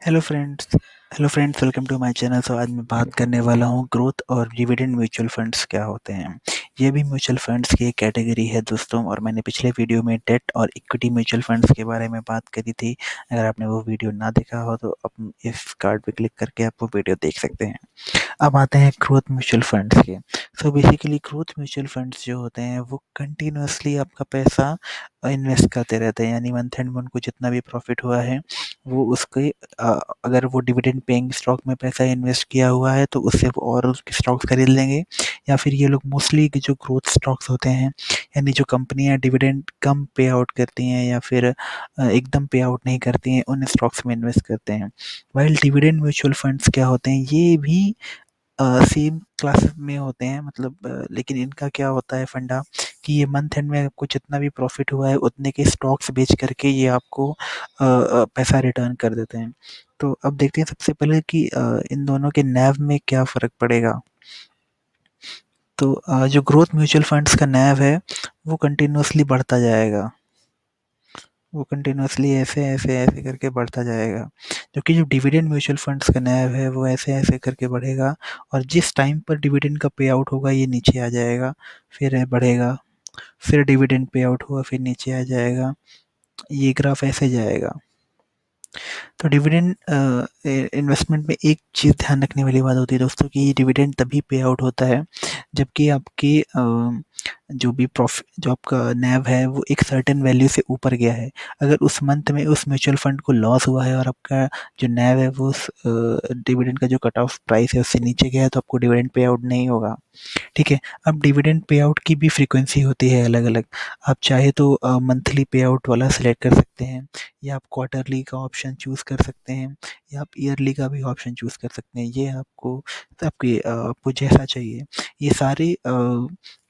Hello friends hello friends, welcome to my channel. आज मैं बात करने वाला हूँ ग्रोथ और डिविडेंड म्यूचुअल फंड्स क्या होते हैं। ये भी म्यूचुअल फंड्स की एक कैटेगरी है दोस्तों, और मैंने पिछले वीडियो में डेट और इक्विटी म्यूचुअल फंड्स के बारे में बात करी थी। अगर आपने वो वीडियो ना देखा हो तो आप इस कार्ड पे क्लिक करके आप वो वीडियो देख सकते हैं। अब आते हैं ग्रोथ म्यूचुअल फंड्स के। So basically growth mutual funds जो होते हैं वो कंटिन्यूअसली आपका पैसा इन्वेस्ट करते रहते हैं, यानी मंथ एंड में उनको जितना भी प्रॉफिट हुआ है वो उसके अगर वो डिविडेंड पेइंग स्टॉक में पैसा इन्वेस्ट किया हुआ है तो उससे वो और उसके स्टॉक्स खरीद लेंगे। या फिर ये लोग मोस्टली जो ग्रोथ स्टॉक्स होते हैं, यानी जो कंपनियां डिविडेंड कम पे आउट करती हैं या फिर एकदम पे आउट नहीं करती हैं, उन स्टॉक्स में इन्वेस्ट करते हैं। वाइल डिविडेंड म्यूचुअल फंड्स क्या होते हैं, ये भी सेम क्लास में होते हैं, मतलब लेकिन इनका क्या होता है फंडा कि ये मंथ एंड में आपको जितना भी प्रॉफिट हुआ है उतने के स्टॉक्स बेच करके ये आपको पैसा रिटर्न कर देते हैं। तो अब देखते हैं सबसे पहले कि इन दोनों के नैव में क्या फ़र्क पड़ेगा। तो जो ग्रोथ म्यूचुअल फंड्स का नैव है वो कंटिन्यूअसली बढ़ता जाएगा, वो कंटिन्यूअसली ऐसे ऐसे ऐसे करके बढ़ता जाएगा। जबकि जो डिविडेंड म्यूचुअल फंड्स का नैव है वो ऐसे ऐसे करके बढ़ेगा, और जिस टाइम पर डिविडेंड का पे आउट होगा ये नीचे आ जाएगा, फिर बढ़ेगा, फिर डिविडेंड पे आउट हुआ फिर नीचे आ जाएगा। ये ग्राफ ऐसे जाएगा। तो डिविडेंड इन्वेस्टमेंट में एक चीज़ ध्यान रखने वाली बात होती है दोस्तों कि ये डिविडेंड तभी पे आउट होता है जबकि आपकी जो भी प्रॉफिट जो आपका नैव है वो एक सर्टेन वैल्यू से ऊपर गया है। अगर उस मंथ में उस म्यूचुअल फंड को लॉस हुआ है और आपका जो नैव है वो उस डिविडेंड का जो कट ऑफ प्राइस है उससे नीचे गया है तो आपको डिविडेंड पे आउट नहीं होगा। ठीक है। अब डिविडेंड पे आउट की भी फ्रीक्वेंसी होती है अलग अलग। आप चाहे तो मंथली पे आउट वाला सेलेक्ट कर सकते हैं, या आप क्वार्टरली का ऑप्शन चूज़ कर सकते हैं, या आप ईयरली का भी ऑप्शन चूज़ कर सकते हैं। ये आपको आपको जैसा चाहिए ये सारे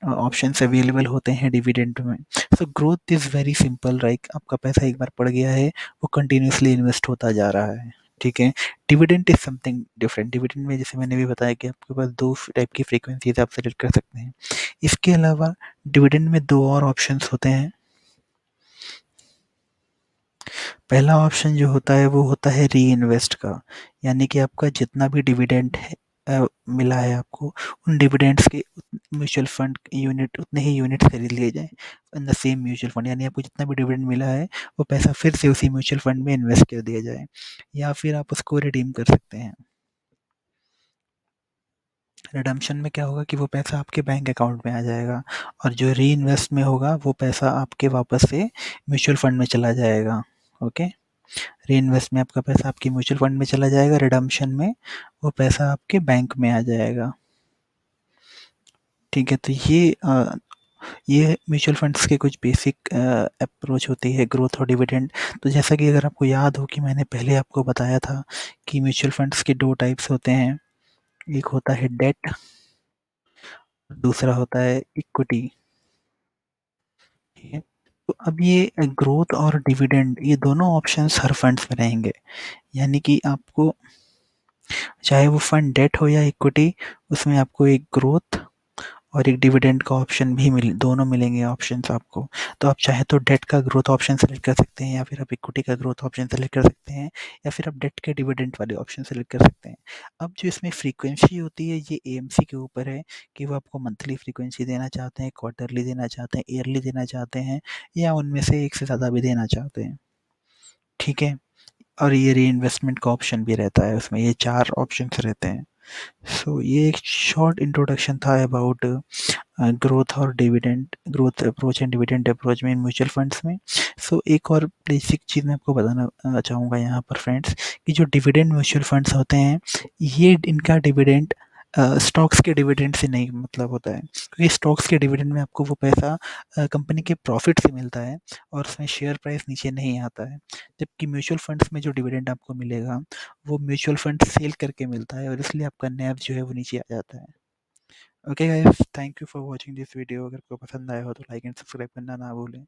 ऑप्शंस अवेलेबल होते हैं डिविडेंड में। So growth is very simple, right? आपका पैसा एक बार पड़ गया है वो कंटिन्यूसली इन्वेस्ट होता जा रहा है। ठीक है। Dividend is something different. Dividend में जैसे मैंने भी बताया कि आपके पास दो टाइप की फ्रीक्वेंसीज आप सेलेक्ट कर सकते हैं। इसके अलावा डिविडेंड में दो और ऑप्शंस होते हैं। पहला ऑप्शन जो होता है वो होता है री इन्वेस्ट का, यानी कि आपका जितना भी डिविडेंड है मिला है आपको, उन डिविडेंड्स के म्यूचुअल फंड यूनिट उतने ही यूनिट खरीद लिए जाएं in the same mutual fund, यानी आपको जितना भी डिविडेंड मिला है वो पैसा फिर से उसी म्यूचुअल फंड में इन्वेस्ट कर दिया जाए, या फिर आप उसको रिडीम कर सकते हैं। रिडम्पशन में क्या होगा कि वो पैसा आपके बैंक अकाउंट में आ जाएगा, और जो री इन्वेस्ट में होगा वो पैसा आपके वापस से म्यूचुअल फंड में चला जाएगा। ओके। री इन्वेस्ट में आपका पैसा आपके म्यूचुअल फंड में चला जाएगा, रिडम्पशन में वो पैसा आपके बैंक में आ जाएगा। ठीक है। तो ये म्यूचुअल फंड्स के कुछ बेसिक अप्रोच होती है ग्रोथ और डिविडेंड। तो जैसा कि अगर आपको याद हो कि मैंने पहले आपको बताया था कि म्यूचुअल फंड्स के दो टाइप्स होते हैं, एक होता है डेट, दूसरा होता है इक्विटी। ठीक है। तो अब ये ग्रोथ और डिविडेंड ये दोनों ऑप्शंस हर फंड्स में रहेंगे, यानी कि आपको चाहे वो फंड डेट हो या इक्विटी, उसमें आपको एक ग्रोथ और एक डिविडेंड का ऑप्शन भी दोनों मिलेंगे ऑप्शंस आपको। तो आप चाहे तो डेट का ग्रोथ ऑप्शन सेलेक्ट कर सकते हैं, या फिर आप इक्विटी का ग्रोथ ऑप्शन सेलेक्ट कर सकते हैं, या फिर आप डेट के डिविडेंड वाले ऑप्शन सेलेक्ट कर सकते हैं। अब जो इसमें फ्रीक्वेंसी होती है ये एएमसी के ऊपर है कि वो आपको मंथली फ्रीक्वेंसी देना चाहते हैं, क्वार्टरली देना चाहते हैं, ईयरली देना चाहते हैं, या उनमें से एक से ज़्यादा भी देना चाहते हैं। ठीक है। और ये री इन्वेस्टमेंट का ऑप्शन भी रहता है उसमें, ये चार ऑप्शंस रहते हैं। सो ये एक शॉर्ट इंट्रोडक्शन था अबाउट ग्रोथ और dividend, growth approach and dividend approach में इन म्यूचुअल फंड्स में। सो एक और बेसिक चीज़ मैं आपको बताना चाहूँगा यहाँ पर फ्रेंड्स, कि जो डिविडेंड म्यूचुअल फंड्स होते हैं ये इनका डिविडेंड स्टॉक्स के डिविडेंड से नहीं मतलब होता है, क्योंकि स्टॉक्स के डिविडेंड में आपको वो पैसा कंपनी के प्रॉफिट से मिलता है और उसमें शेयर प्राइस नीचे नहीं आता है। जबकि म्यूचुअल फंड्स में जो डिविडेंड आपको मिलेगा वो म्यूचुअल फंड सेल करके मिलता है, और इसलिए आपका नैव जो है वो नीचे आ जाता है। Okay guys, thank you for watching this video. अगर आपको पसंद आया हो तो लाइक एंड सब्सक्राइब करना ना भूलें।